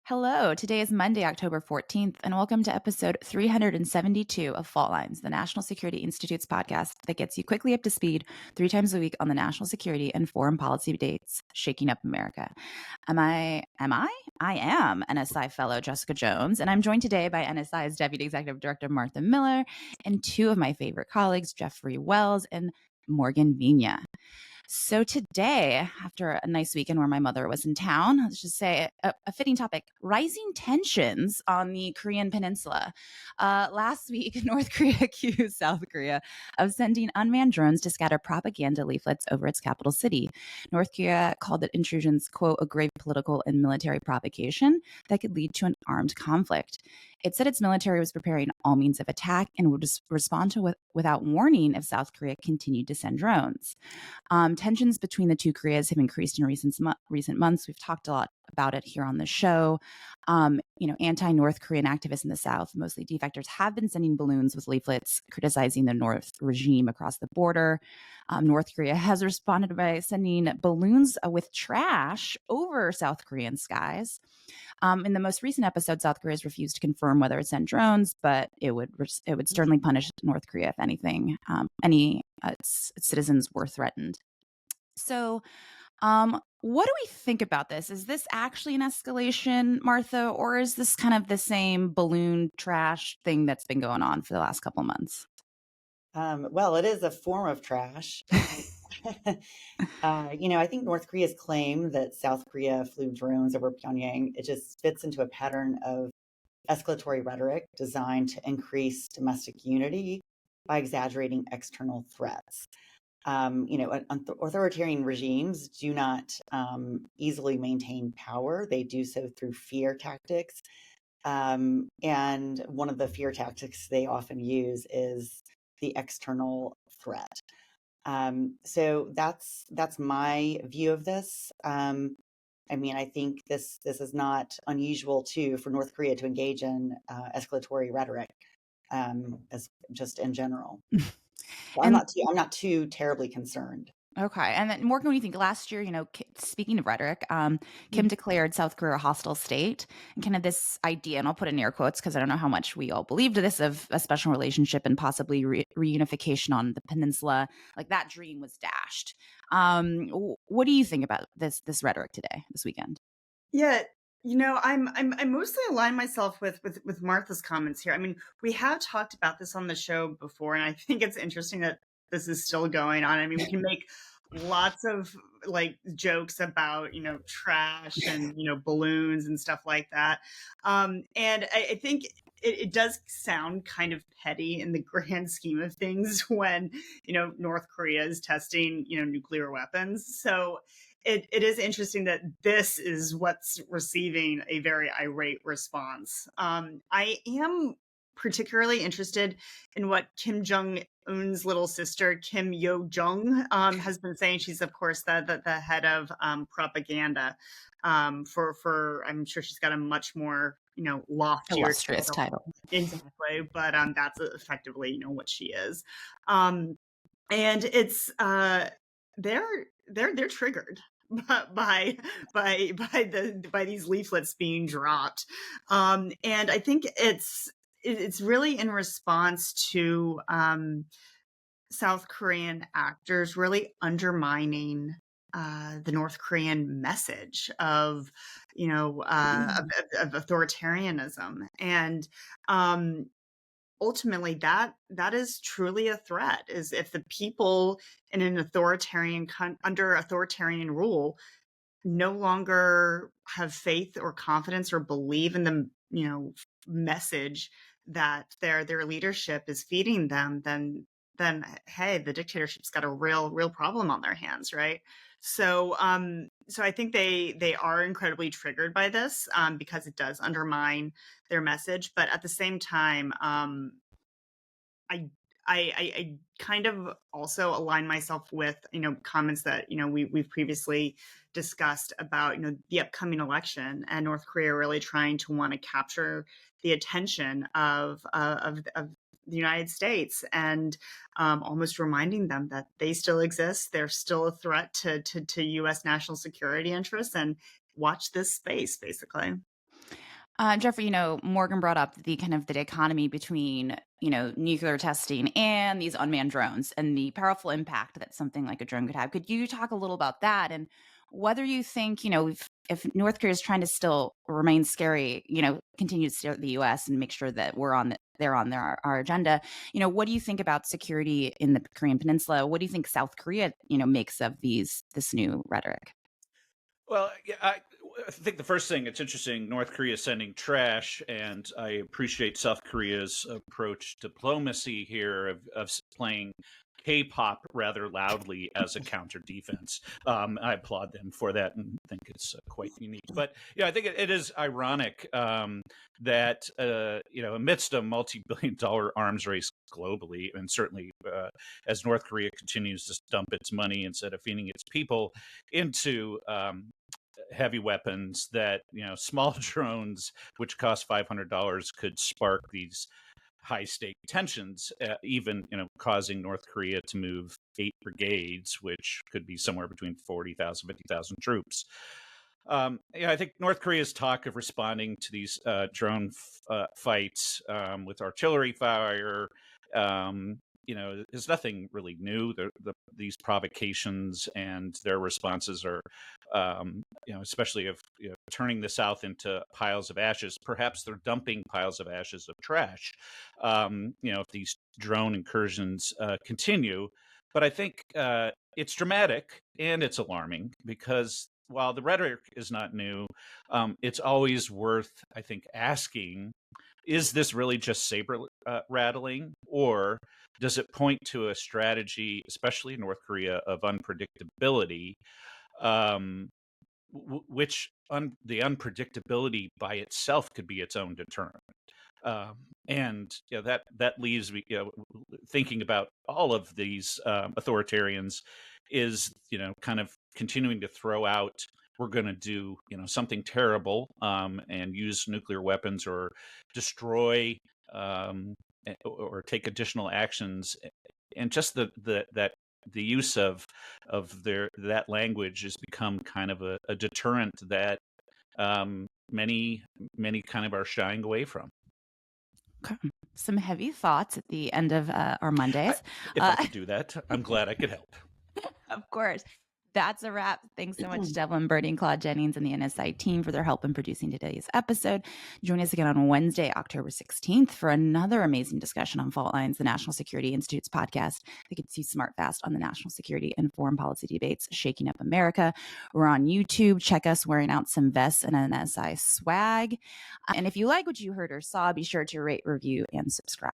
Hello, today is Monday, October 14th, and welcome to episode 372 of Fault Lines, the National Security Institute's podcast that gets you quickly up to speed 3 times a week on the national security and foreign policy debates shaking up America. I am NSI fellow Jessica Jones, and I'm joined today by NSI's Deputy Executive Director Martha Miller and two of my favorite colleagues, Jeffrey Wells and Morgan Vina. So today, after a nice weekend where my mother was in town, let's just say a fitting topic, rising tensions on the Korean peninsula. Last week, North Korea accused South Korea of sending unmanned drones to scatter propaganda leaflets over its capital city. North Korea called the intrusions, quote, a grave political and military provocation that could lead to an armed conflict. It said its military was preparing all means of attack and would respond to without warning if South Korea continued to send drones. Tensions between the two Koreas have increased in recent months. We've talked a lot about it here on the show. Anti-North Korean activists in the South, mostly defectors, have been sending balloons with leaflets criticizing the North regime across the border. North Korea has responded by sending balloons with trash over South Korean skies. In the most recent episode, South Korea has refused to confirm whether it sent drones, but it would sternly punish North Korea if anything, any its citizens were threatened. So, what do we think about this? Is this actually an escalation, Martha, or is this kind of the same balloon trash thing that's been going on for the last couple months? Well, it is a form of trash. I think North Korea's claim that South Korea flew drones over Pyongyang, it just fits into a pattern of escalatory rhetoric designed to increase domestic unity by exaggerating external threats. Authoritarian regimes do not easily maintain power. They do so through fear tactics. And one of the fear tactics they often use is the external threat. So that's my view of this. I think this is not unusual too for North Korea to engage in escalatory rhetoric, as just in general. So I'm not too terribly concerned. Okay. And then, Morgan, what do you think? Last year, speaking of rhetoric, Kim declared South Korea a hostile state, and kind of this idea, and I'll put in air quotes because I don't know how much we all believed this, of a special relationship and possibly reunification on the peninsula. Like, that dream was dashed. What do you think about this rhetoric today, this weekend? Yeah, I'm mostly aligned myself with Martha's comments here. I mean, we have talked about this on the show before, and I think it's interesting that this is still going on. I mean, we can make lots of like jokes about, trash and, balloons and stuff like that. And I think it does sound kind of petty in the grand scheme of things when, North Korea is testing, nuclear weapons. So it is interesting that this is what's receiving a very irate response. I am particularly interested in what Kim Jong Un's little sister, Kim Yo Jong, has been saying. She's, of course, the head of propaganda for. I'm sure she's got a much more loftier Illustrious title. Exactly, but that's effectively what she is, and it's they're triggered by these leaflets being dropped, and I think it's really in response to South Korean actors really undermining the North Korean message of of authoritarianism, and ultimately that is truly a threat. Is if the people in an under authoritarian rule no longer have faith or confidence or believe in the message that their leadership is feeding them, then hey, the dictatorship's got a real problem on their hands, right? So so I think they are incredibly triggered by this, because it does undermine their message, but at the same time, I kind of also align myself with comments that we've previously discussed about the upcoming election and North Korea really trying to want to capture the attention of the United States, and almost reminding them that they still exist. They're still a threat to U.S. national security interests, and watch this space, basically. Jeffrey, Morgan brought up the kind of the dichotomy between, nuclear testing and these unmanned drones and the powerful impact that something like a drone could have. Could you talk a little about that and whether you think, if North Korea is trying to still remain scary, continue to stare at the U.S. and make sure that they're on our agenda, what do you think about security in the Korean Peninsula? What do you think South Korea, makes of this new rhetoric? Well, yeah, I think the first thing, it's interesting, North Korea is sending trash, and I appreciate South Korea's approach to diplomacy here of playing K-pop rather loudly as a counter defense. I applaud them for that and think it's quite unique. But yeah, I think it is ironic that amidst a multi-billion-dollar arms race globally, and certainly as North Korea continues to dump its money instead of feeding its people into heavy weapons, that small drones which cost $500 could spark these high stake tensions, even causing North Korea to move 8 brigades, which could be somewhere between 40,000 50,000 troops. I think North Korea's talk of responding to these drone fights with artillery fire is nothing really new. These provocations and their responses are, especially of turning the South into piles of ashes. Perhaps they're dumping piles of ashes of trash, if these drone incursions continue. But I think it's dramatic and it's alarming because while the rhetoric is not new, it's always worth, I think, asking, is this really just saber rattling, or does it point to a strategy, especially in North Korea, of unpredictability, which the unpredictability by itself could be its own deterrent? And that leaves me thinking about all of these authoritarians is kind of continuing to throw out, we're going to do something terrible and use nuclear weapons or destroy or take additional actions, and just the use of that language has become kind of a deterrent that many kind of are shying away from. Okay. Some heavy thoughts at the end of our Mondays. If I could do that, I'm glad I could help. Of course. That's a wrap. Thanks so much, Devlin Birdie and Claude Jennings and the NSI team for their help in producing today's episode. Join us again on Wednesday, October 16th for another amazing discussion on Fault Lines, the National Security Institute's podcast that gets you smart fast on the national security and foreign policy debates shaking up America. We're on YouTube. Check us wearing out some vests and NSI swag. And if you like what you heard or saw, be sure to rate, review, and subscribe.